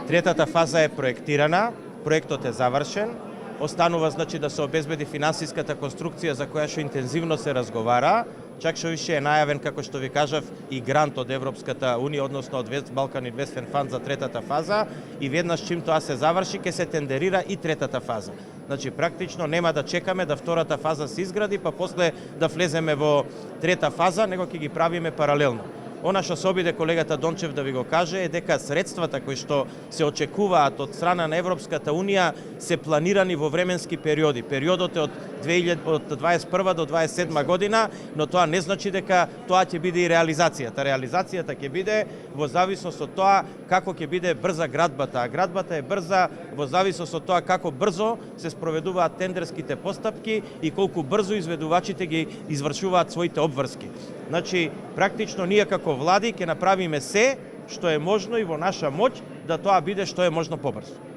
Третата фаза е проектирана, проектот е завршен, останува значи да се обезбеди финансиската конструкција за која што интензивно се разговара, чак што више е најавен, како што ви кажав, и грант од Европската унија, односно од West Balkan Investment Fund за третата фаза, и веднаш чим тоа се заврши, ќе се тендерира и третата фаза. Значи, практично нема да чекаме да втората фаза се изгради, па после да влеземе во трета фаза, него ќе ги правиме паралелно. Она што се обиде колегата Дончев да ви го каже е дека средствата кои што се очекуваат од страна на Европската унија се планирани во временски периоди. Периодот е од 21 до 27 година, но тоа не значи дека тоа ќе биде и реализацијата. Реализацијата ќе биде во зависност од тоа како ќе биде брза градбата, а градбата е брза во зависност од тоа како брзо се спроведуваат тендерските постапки и колку брзо изведувачите ги извршуваат своите обврски. Значи, практично ние како влади ќе направиме се што е можно и во наша моќ да тоа биде што е можно побрзо.